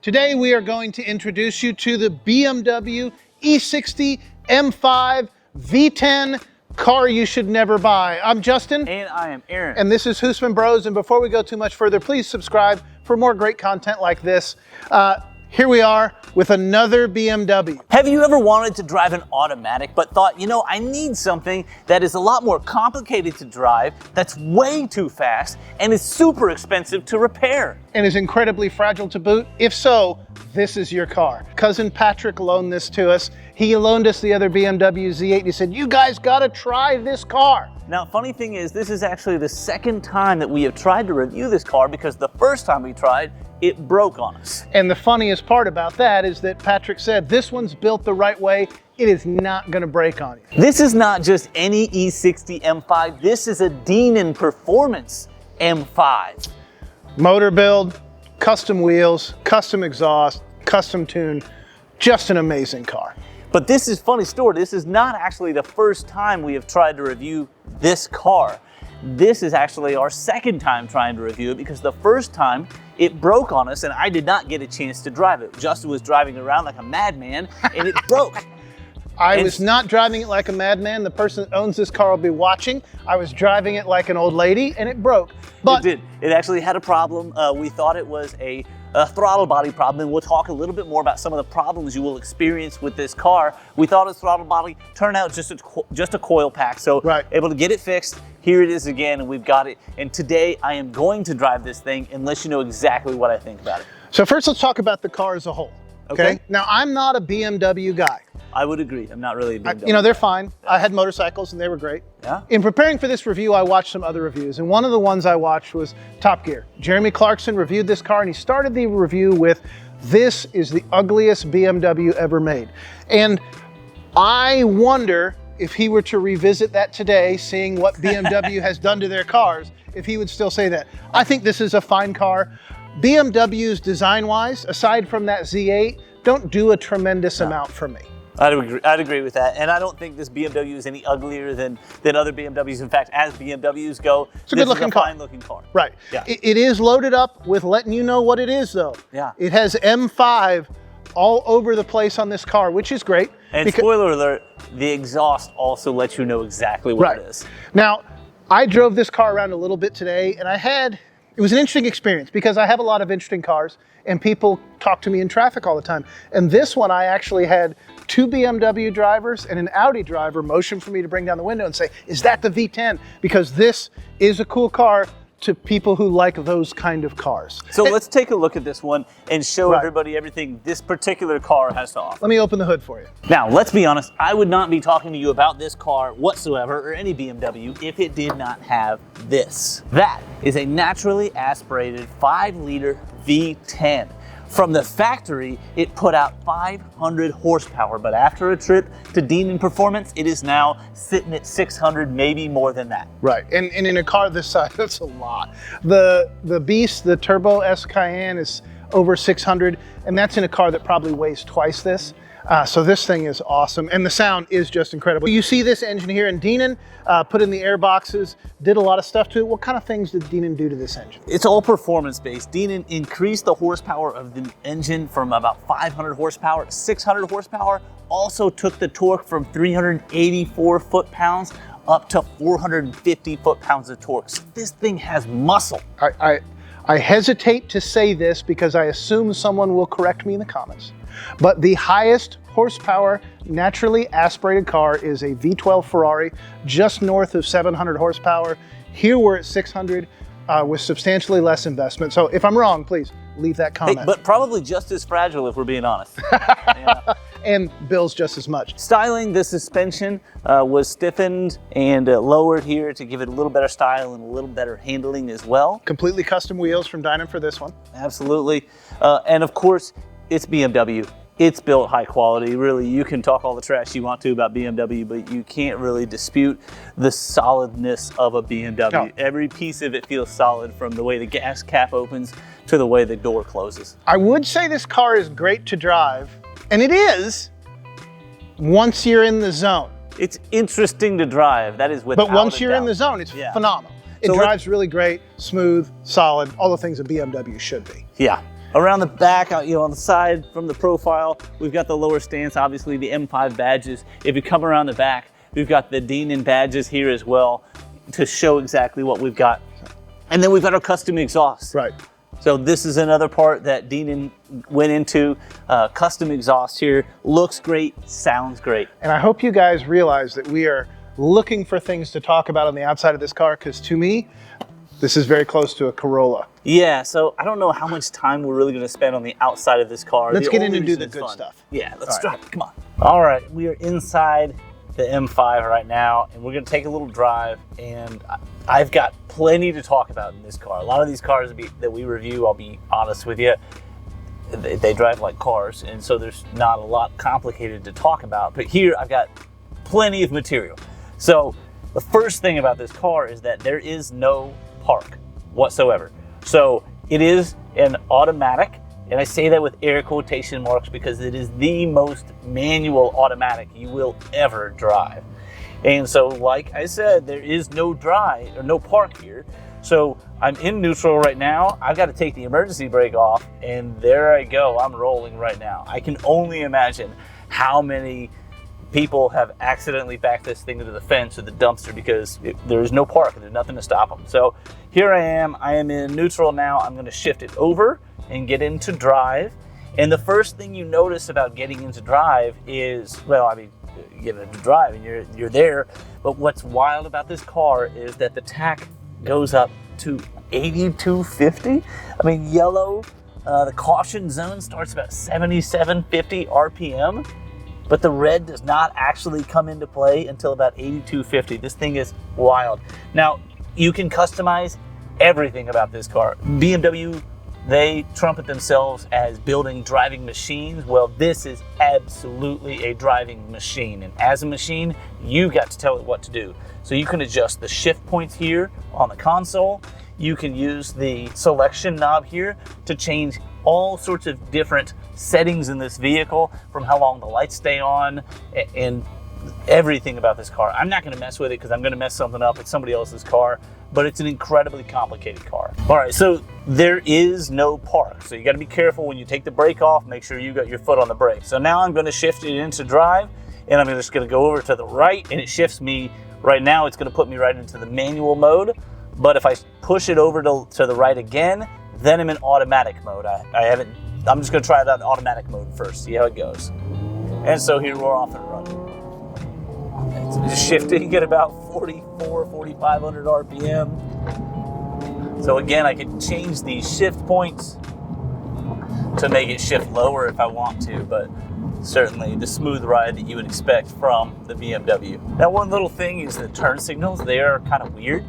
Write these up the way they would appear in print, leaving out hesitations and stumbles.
Today we are going to introduce you to the BMW E60 M5 V10 car you should never buy. I'm Justin. And I am Aaron. And this is Husman Bros. And before we go too much further, please subscribe for more great content like this. Here we are with another BMW. Have you ever wanted to drive an automatic but thought, you know, I need something that is a lot more complicated to drive, that's way too fast, and is super expensive to repair? And is incredibly fragile to boot? If so, this is your car. Cousin Patrick loaned this to us. He loaned us the other BMW Z8 and he said, you guys gotta try this car. Now, funny thing is, this is actually the second time that we have tried to review this car because the first time we tried, it broke on us. And the funniest part about that is that Patrick said, this one's built the right way. It is not gonna break on you. This is not just any E60 M5. This is a Dinan Performance M5. Motor build, custom wheels, custom exhaust, custom tune, just an amazing car. But this is a funny story. This is not actually the first time we have tried to review this car. This is actually our second time trying to review it because the first time it broke on us and I did not get a chance to drive it. Justin was driving around like a madman and it broke. I was not driving it like a madman. The person that owns this car will be watching. I was driving it like an old lady and it broke. But it did. It actually had a problem. We thought it was a throttle body problem, and we'll talk a little bit more about some of the problems you will experience with this car. We thought it was throttle body, turned out just a coil pack. So able to get it fixed. Here it is again, and we've got it. And today I am going to drive this thing and let you know exactly what I think about it. So first let's talk about the car as a whole. Okay. Now I'm not a BMW guy. I would agree. I'm not really a BMW. You know, they're fine. I had motorcycles and they were great. Yeah. In preparing for this review, I watched some other reviews, and one of the ones I watched was Top Gear. Jeremy Clarkson reviewed this car and he started the review with, this is the ugliest BMW ever made. And I wonder if he were to revisit that today, seeing what BMW has done to their cars, if he would still say that. I think this is a fine car. BMWs design-wise, aside from that Z8, don't do a tremendous amount for me. I'd agree with that, and I don't think this BMW is any uglier than other BMWs. In fact, as BMWs go, it's a good-looking car. Fine-looking car. Right. Yeah. It is loaded up with letting you know what it is, though. Yeah. It has M5 all over the place on this car, which is great. And spoiler alert, the exhaust also lets you know exactly what it is. Now, I drove this car around a little bit today, and it was an interesting experience because I have a lot of interesting cars and people talk to me in traffic all the time. And this one, I actually had two BMW drivers and an Audi driver motion for me to bring down the window and say, is that the V10? Because this is a cool car to people who like those kind of cars. So let's take a look at this one and show everybody everything this particular car has to offer. Let me open the hood for you. Now, let's be honest, I would not be talking to you about this car whatsoever, or any BMW, if it did not have this. That is a naturally aspirated 5-liter V10. From the factory, it put out 500 horsepower, but after a trip to Dinan Performance, it is now sitting at 600, maybe more than that. Right, and in a car this size, that's a lot. The Beast, the Turbo S Cayenne, is over 600, and that's in a car that probably weighs twice this. So this thing is awesome, and the sound is just incredible. You see this engine here, and Dinan put in the air boxes, did a lot of stuff to it. What kind of things did Dinan do to this engine? It's all performance-based. Dinan increased the horsepower of the engine from about 500 horsepower to 600 horsepower, also took the torque from 384 foot-pounds up to 450 foot-pounds of torque. So this thing has muscle. I hesitate to say this because I assume someone will correct me in the comments, but the highest horsepower naturally aspirated car is a V12 Ferrari, just north of 700 horsepower. Here we're at 600 with substantially less investment. So if I'm wrong, please leave that comment. Hey, but probably just as fragile if we're being honest. Yeah. And bills just as much. Styling, the suspension was stiffened and lowered here to give it a little better style and a little better handling as well. Completely custom wheels from Dinan for this one. Absolutely. And of course, it's BMW. It's built high quality. Really, you can talk all the trash you want to about BMW, but you can't really dispute the solidness of a BMW. No. Every piece of it feels solid, from the way the gas cap opens to the way the door closes. I would say this car is great to drive, and it is once you're in the zone. It's interesting to drive, that is without a doubt. But once you're in the zone, it's phenomenal. It drives really great, smooth, solid, all the things a BMW should be. Yeah. Around the back, you know, on the side from the profile, we've got the lower stance, obviously the M5 badges. If you come around the back, we've got the Dinan badges here as well to show exactly what we've got. And then we've got our custom exhaust. Right. So this is another part that Dinan went into. Custom exhaust here, looks great, sounds great. And I hope you guys realize that we are looking for things to talk about on the outside of this car, because to me, this is very close to a Corolla. Yeah, so I don't know how much time we're really gonna spend on the outside of this car. Let's get in and do the good stuff. Yeah, let's drive it, come on. All right, we are inside the M5 right now, and we're gonna take a little drive, and I've got plenty to talk about in this car. A lot of these cars that we review, I'll be honest with you, they drive like cars, and so there's not a lot complicated to talk about, but here I've got plenty of material. So the first thing about this car is that there is no park whatsoever. So it is an automatic, and I say that with air quotation marks because it is the most manual automatic you will ever drive. And so, like I said, there is no drive or no park here. So I'm in neutral right now. I've got to take the emergency brake off, and there I go. I'm rolling right now. I can only imagine how many people have accidentally backed this thing into the fence or the dumpster because there is no park and there's nothing to stop them. So here I am in neutral now. I'm going to shift it over and get into drive. And the first thing you notice about getting into drive is, well, I mean, you get into drive and you're there. But what's wild about this car is that the tach goes up to 8250. I mean, yellow, the caution zone starts about 7750 RPM. But the red does not actually come into play until about 8250. This thing is wild. Now, you can customize everything about this car. BMW, they trumpet themselves as building driving machines. Well, this is absolutely a driving machine. And as a machine, you got to tell it what to do. So you can adjust the shift points here on the console. You can use the selection knob here to change all sorts of different settings in this vehicle, from how long the lights stay on and everything about this car. I'm not going to mess with it because I'm going to mess something up. It's somebody else's car, but it's an incredibly complicated car. All right, so there is no park. So you got to be careful when you take the brake off, make sure you got your foot on the brake. So now I'm going to shift it into drive, and I'm just going to go over to the right, and it shifts me. Right now, it's going to put me right into the manual mode. But if I push it over to the right again, then I'm in automatic mode. I'm just gonna try it out in automatic mode first, see how it goes. And so here we're off and running. It's shifting at about 4,500 RPM. So again, I can change these shift points to make it shift lower if I want to, but certainly the smooth ride that you would expect from the BMW. Now, one little thing is the turn signals. They are kind of weird.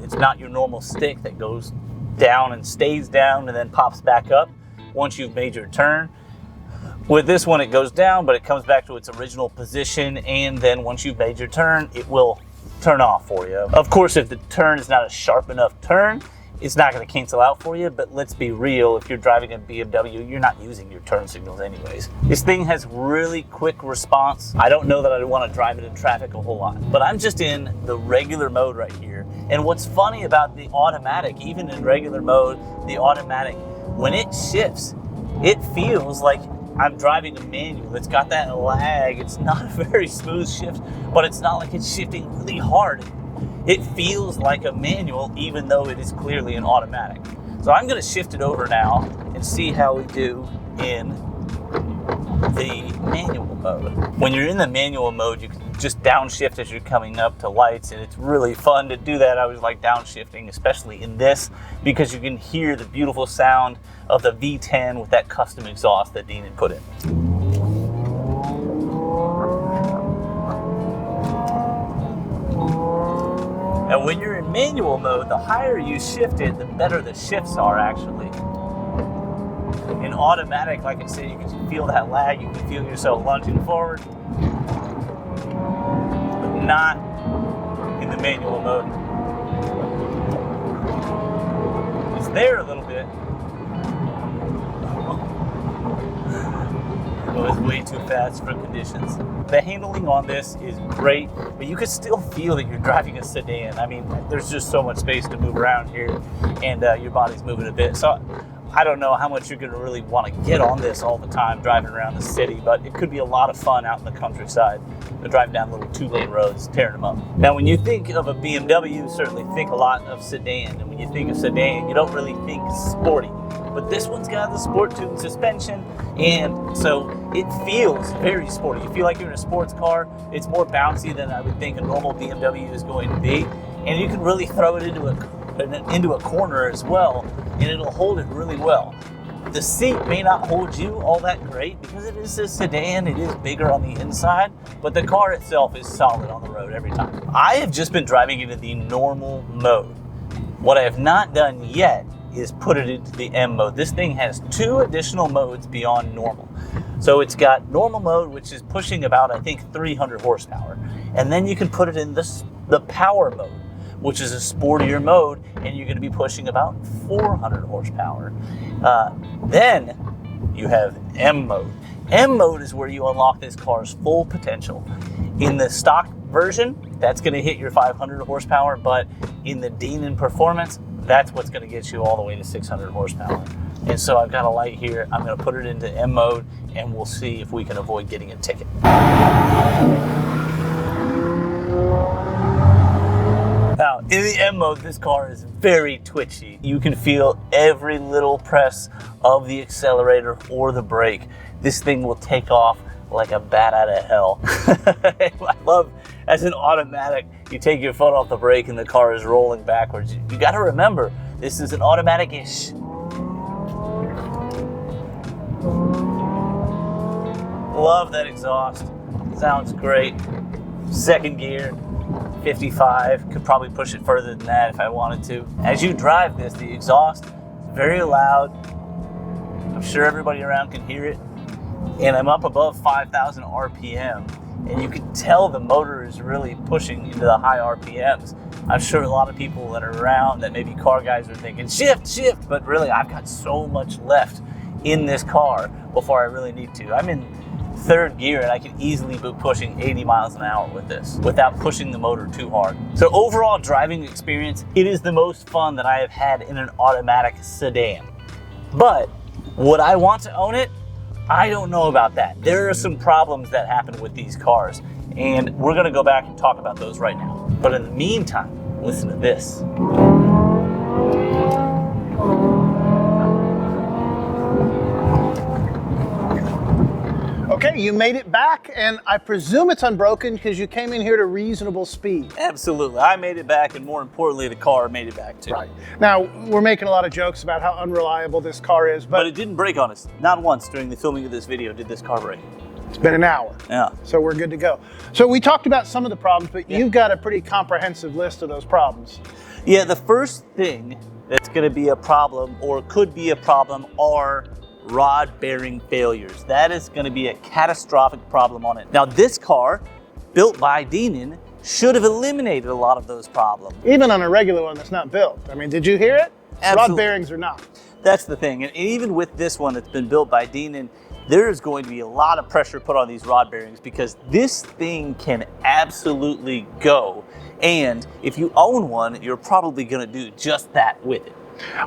It's not your normal stick that goes down and stays down and then pops back up once you've made your turn. With this one, it goes down, but it comes back to its original position, and then once you've made your turn, it will turn off for you. Of course, if the turn is not a sharp enough turn, it's not going to cancel out for you, but let's be real, if you're driving a BMW, you're not using your turn signals anyways. This thing has really quick response. I don't know that I'd want to drive it in traffic a whole lot, but I'm just in the regular mode right here. And what's funny about the automatic, even in regular mode, the automatic, when it shifts, it feels like I'm driving a manual. It's got that lag. It's not a very smooth shift, but it's not like it's shifting really hard. It feels like a manual, even though it is clearly an automatic. So I'm going to shift it over now and see how we do in the manual mode. When you're in the manual mode, you can just downshift as you're coming up to lights, and it's really fun to do that. I always like downshifting, especially in this, because you can hear the beautiful sound of the V10 with that custom exhaust that Dinan put in. And when you're in manual mode, the higher you shift it, the better the shifts are actually. In automatic, like I said, you can feel that lag, you can feel yourself lunging forward, but not in the manual mode. It's there a little bit. It was way too fast for conditions. The handling on this is great, but you can still feel that you're driving a sedan. I mean, there's just so much space to move around here, and your body's moving a bit. So I don't know how much you're gonna really wanna get on this all the time driving around the city, but it could be a lot of fun out in the countryside. Driving down little 2-lane roads, tearing them up. Now, when you think of a BMW, you certainly think a lot of sedan. And when you think of sedan, you don't really think sporty. But this one's got the sport tuned suspension, and so it feels very sporty. You feel like you're in a sports car. It's more bouncy than I would think a normal BMW is going to be. And you can really throw it into a corner as well, and it'll hold it really well. The seat may not hold you all that great because it is a sedan, it is bigger on the inside, but the car itself is solid on the road every time. I have just been driving it in the normal mode. What I have not done yet is put it into the M mode. This thing has 2 additional modes beyond normal. So it's got normal mode, which is pushing about, I think, 300 horsepower. And then you can put it in the power mode, which is a sportier mode, and you're gonna be pushing about 400 horsepower. Then you have M mode. M mode is where you unlock this car's full potential. In the stock version, that's gonna hit your 500 horsepower, but in the Dinan Performance, that's what's gonna get you all the way to 600 horsepower. And so I've got a light here, I'm gonna put it into M mode, and we'll see if we can avoid getting a ticket. Now, in the M mode, this car is very twitchy. You can feel every little press of the accelerator or the brake. This thing will take off like a bat out of hell. I love, as an automatic, you take your foot off the brake and the car is rolling backwards. You gotta remember, this is an automatic-ish. Love that exhaust, sounds great. Second gear. 55, could probably push it further than that if I wanted to. As you drive this, the exhaust is very loud. I'm sure everybody around can hear it. And I'm up above 5,000 RPM. And you can tell the motor is really pushing into the high RPMs. I'm sure a lot of people that are around that maybe car guys are thinking, shift, shift. But really, I've got so much left in this car before I really need to. I'm in 3rd gear and I can easily be pushing 80 miles an hour with this without pushing the motor too hard. So overall driving experience, it is the most fun that I have had in an automatic sedan. But would I want to own it? I don't know about that. There are some problems that happen with these cars, and we're gonna go back and talk about those right now. But in the meantime, listen to this. Okay, you made it back, and I presume it's unbroken because you came in here at a reasonable speed. Absolutely, I made it back, and more importantly, the car made it back too. Right. Now, we're making a lot of jokes about how unreliable this car is, but it didn't break on us. Not once during the filming of this video did this car break. It's been an hour. Yeah. So we're good to go. So we talked about some of the problems, but you've got a pretty comprehensive list of those problems. Yeah, the first thing that's gonna be a problem, or could be a problem, are rod bearing failures. That is going to be a catastrophic problem on it. Now, this car, built by Dinan, should have eliminated a lot of those problems. Even on a regular one that's not built. I mean, did you hear it? Absolutely. Rod bearings are not. That's the thing. And even with this one that's been built by Dinan, there is going to be a lot of pressure put on these rod bearings because this thing can absolutely go. And if you own one, you're probably going to do just that with it.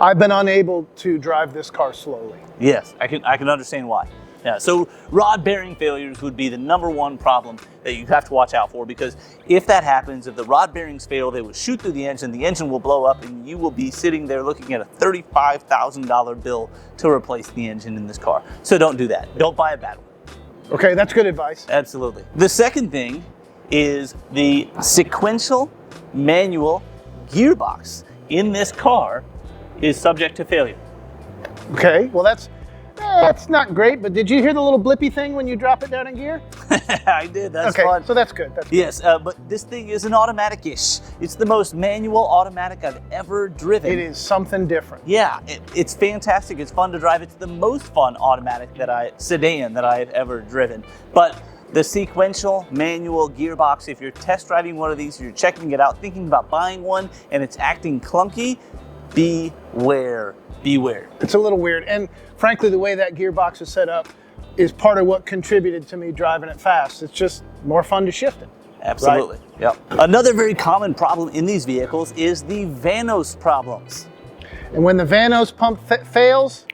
I've been unable to drive this car slowly. Yes, I can understand why. Yeah, so rod bearing failures would be the #1 problem that you have to watch out for, because if that happens, if the rod bearings fail, they will shoot through the engine will blow up, and you will be sitting there looking at a $35,000 bill to replace the engine in this car. So don't do that. Don't buy a bad one. Okay, that's good advice. Absolutely. The second thing is the sequential manual gearbox in this car is subject to failure. Okay, well that's not great, but did you hear the little blippy thing when you drop it down in gear? I did, that's okay, fun. So that's good. Yes, but this thing is an automatic-ish. It's the most manual automatic I've ever driven. It is something different. Yeah, it's fantastic, it's fun to drive. It's the most fun automatic sedan that I have ever driven. But the sequential manual gearbox, if you're test driving one of these, you're checking it out, thinking about buying one, and it's acting clunky, beware. It's a little weird, and frankly, the way that gearbox is set up is part of what contributed to me driving it fast. It's just more fun to shift it. Absolutely. Right? Yep. Another very common problem in these vehicles is the Vanos problems. And when the Vanos pump fails,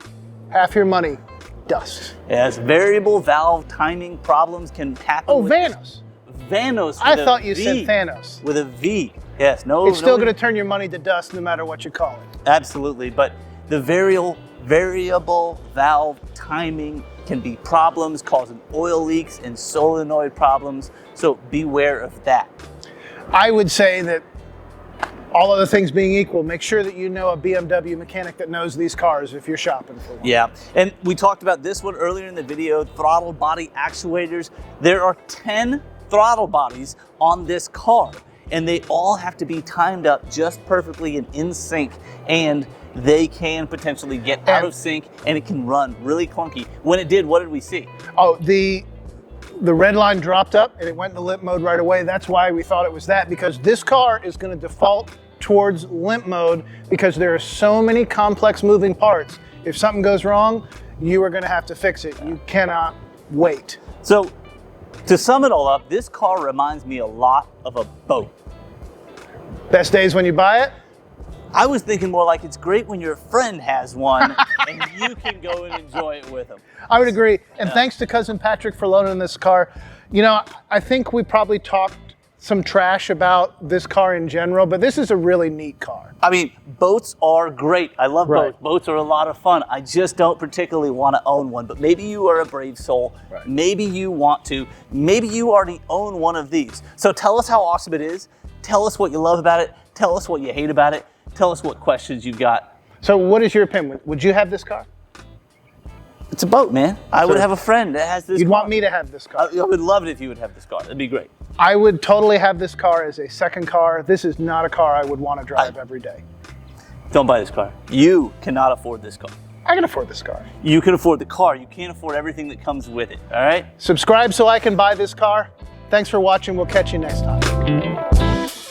half your money, dust. Yes, variable valve timing problems can happen. Oh, with Vanos. Vanos. I thought you said Thanos. With a V. Yes, no. It's still going to turn your money to dust no matter what you call it. Absolutely, but the variable valve timing can be problems causing oil leaks and solenoid problems, so beware of that. I would say that all other things being equal, make sure that you know a BMW mechanic that knows these cars if you're shopping for one. Yeah, and we talked about this one earlier in the video, throttle body actuators. There are 10 throttle bodies on this car, and they all have to be timed up just perfectly and in sync, and they can potentially get out of sync, and it can run really clunky. When it did, what did we see? Oh, the red line dropped up and it went into limp mode right away. That's why we thought it was that, because this car is going to default towards limp mode because there are so many complex moving parts. If something goes wrong, you are going to have to fix it. You cannot wait. So to sum it all up, this car reminds me a lot of a boat. Best days when you buy it? I was thinking more like it's great when your friend has one and you can go and enjoy it with them. I would agree. And thanks to Cousin Patrick for loaning this car. You know, I think we probably talked some trash about this car in general, but this is a really neat car. I mean, boats are great. I love boats. Boats are a lot of fun. I just don't particularly want to own one, but maybe you are a brave soul. Right. Maybe you want to. Maybe you already own one of these. So tell us how awesome it is. Tell us what you love about it. Tell us what you hate about it. Tell us what questions you've got. So what is your opinion? Would you have this car? It's a boat, man. I would have a friend that has this You'd car. want me to have this car? I would love it if you would have this car. That'd be great. I would totally have this car as a second car. This is not a car I would want to drive every day. Don't buy this car. You cannot afford this car. I can afford this car. You can afford the car. You can't afford everything that comes with it, all right? Subscribe so I can buy this car. Thanks for watching. We'll catch you next time.